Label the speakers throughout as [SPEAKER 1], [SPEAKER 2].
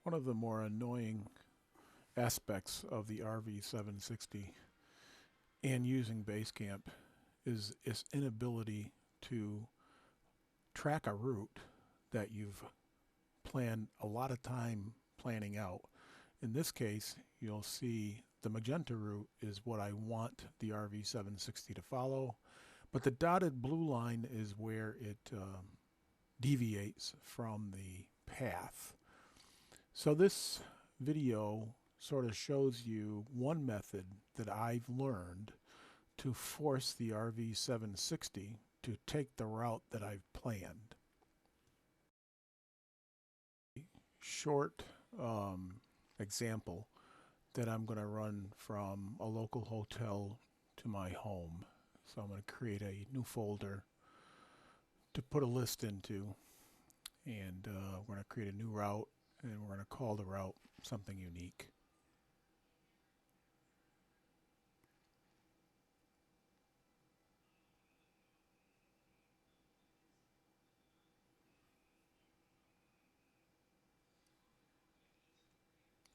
[SPEAKER 1] One of the more annoying aspects of the RV760 and using Basecamp is its inability to track a route that you've planned a lot of time planning out. In this case, you'll see the magenta route is what I want the RV760 to follow, but the dotted blue line is where it deviates from the path. So this video sort of shows you one method that I've learned to force the RV760 to take the route that I've planned. Short example that I'm going to run from a local hotel to my home. So I'm going to create a new folder to put a list into, and we're going to create a new route, and we're going to call the route something unique.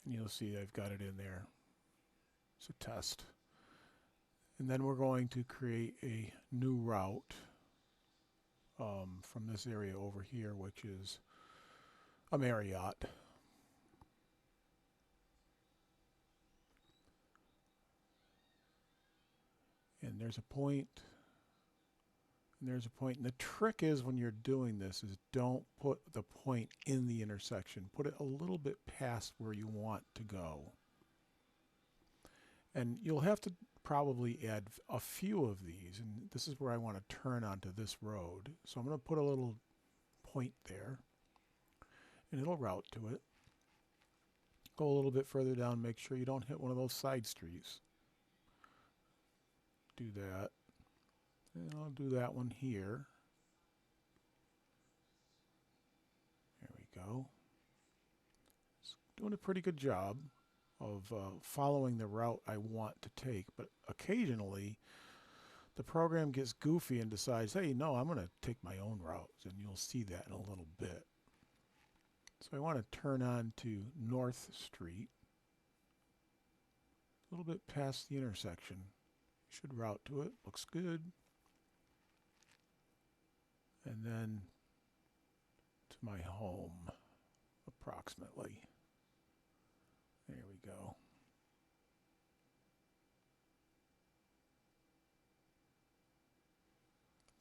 [SPEAKER 1] And you'll see I've got it in there. It's a test. And then we're going to create a new route from this area over here, which is a Marriott. And there's a point, and there's a point. And the trick is, when you're doing this, is don't put the point in the intersection. Put it a little bit past where you want to go. And you'll have to probably add a few of these, and this is where I want to turn onto this road. So I'm going to put a little point there, and it'll route to it. Go a little bit further down, make sure you don't hit one of those side streets. Do that, and I'll do that one here. There we go. It's doing a pretty good job of following the route I want to take, but occasionally the program gets goofy and decides, hey, no, I'm going to take my own routes, and you'll see that in a little bit. So I want to turn on to North Street, a little bit past the intersection. Should route to it, looks good. And then to my home, approximately. There we go.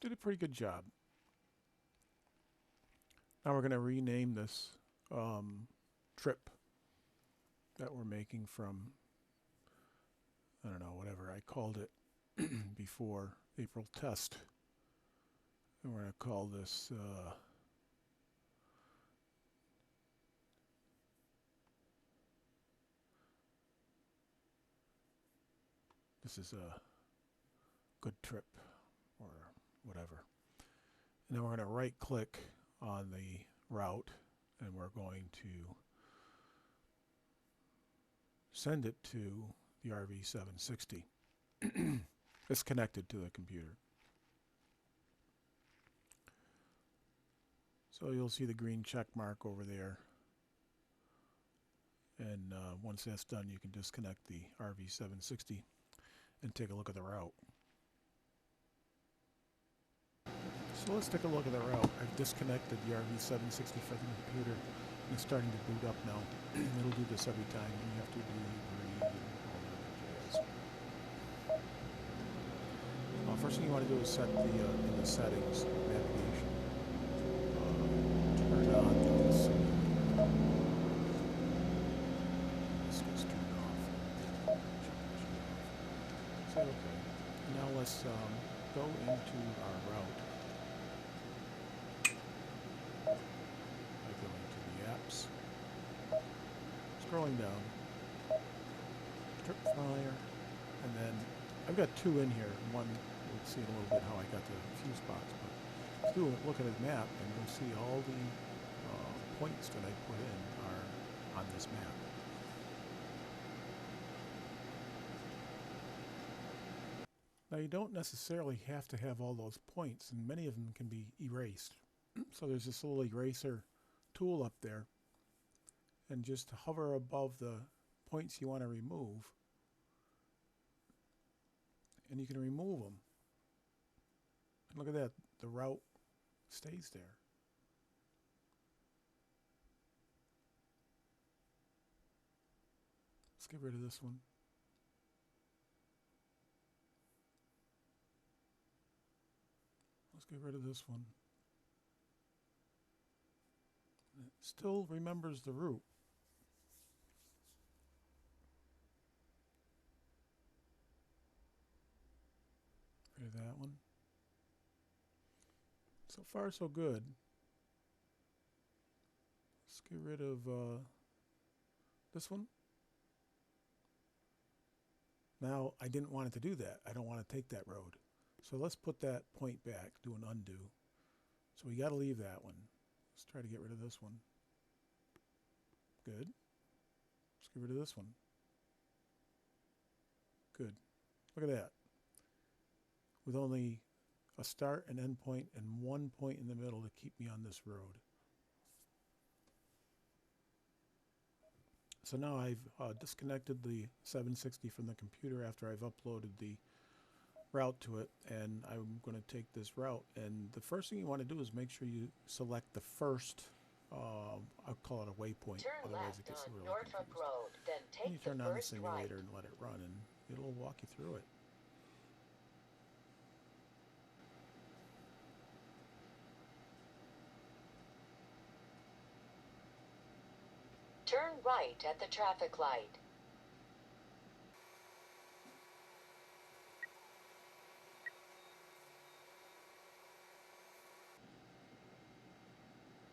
[SPEAKER 1] Did a pretty good job. Now we're going to rename this trip that we're making from, I don't know, whatever I called it before, April test. And we're going to call this this is a good trip, or whatever. And then we're going to right click on the route, and we're going to send it to the RV760. It's connected to the computer. So you'll see the green check mark over there. And once that's done, you can disconnect the RV760 and take a look at the route. So let's take a look at the route. I've disconnected the RV760 from the computer, and it's starting to boot up now. It'll do this every time. You have to breathe and all that jazz. First thing you want to do is set the in the settings, navigation. Turn on this. This gets turned off. Say okay. Now let's go into our route. I go into the apps. Scrolling down. Trip flyer, and then I've got two in here. One, we'll see in a little bit how I got to a few spots, but let's do a look at his map, and you'll see all the points that I put in are on this map. Now you don't necessarily have to have all those points, and many of them can be erased. So there's this little eraser tool up there, and just hover above the points you want to remove, and you can remove them. And look at that, the route stays there. Let's get rid of this one. Let's get rid of this one. It still remembers the route. Rid of that one. So far, so good. Let's get rid of this one. Now, I didn't want it to do that. I don't want to take that road. So let's put that point back, do an undo. So we got to leave that one. Let's try to get rid of this one. Good. Let's get rid of this one. Good. Look at that. With only a start and end point and one point in the middle to keep me on this road. So now I've disconnected the 760 from the computer after I've uploaded the route to it, and I'm going to take this route. And the first thing you want to do is make sure you select the first, I'll call it a waypoint, otherwise it gets really confused.
[SPEAKER 2] Road, then take
[SPEAKER 1] and you turn on the simulator
[SPEAKER 2] right.
[SPEAKER 1] and let it run, and it'll walk you through it.
[SPEAKER 2] Turn right at the traffic light.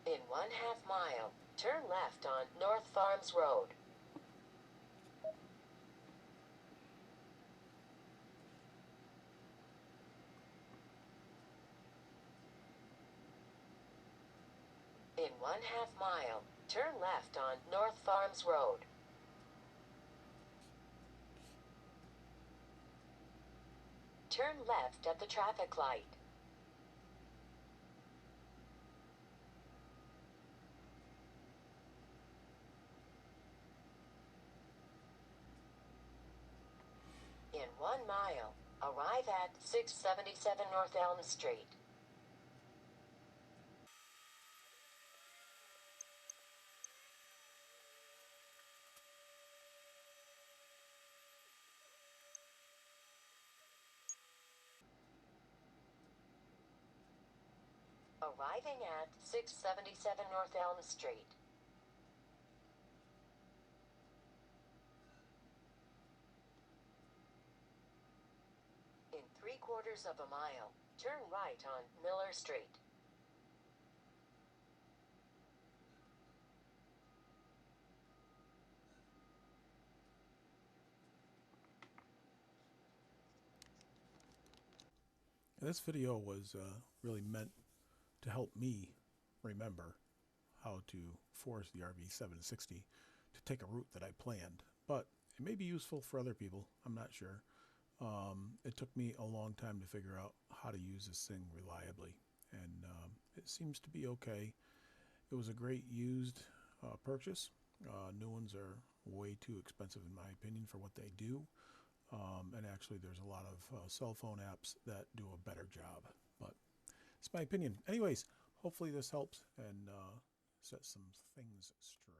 [SPEAKER 2] In 1/2 mile, turn left on North Farms Road. In 1/2 mile, turn left on North Farms Road. Turn left at the traffic light. In 1 mile, arrive at 677 North Elm Street. Arriving at 677 North Elm Street. In 3/4 mile, turn right on Miller Street.
[SPEAKER 1] And this video was really meant to help me remember how to force the RV760 to take a route that I planned. But it may be useful for other people. I'm not sure. It took me a long time to figure out how to use this thing reliably, and it seems to be okay. It was a great used purchase. New ones are way too expensive in my opinion for what they do. And actually there's a lot of cell phone apps that do a better job. But it's my opinion. Anyways, hopefully this helps and set some things straight.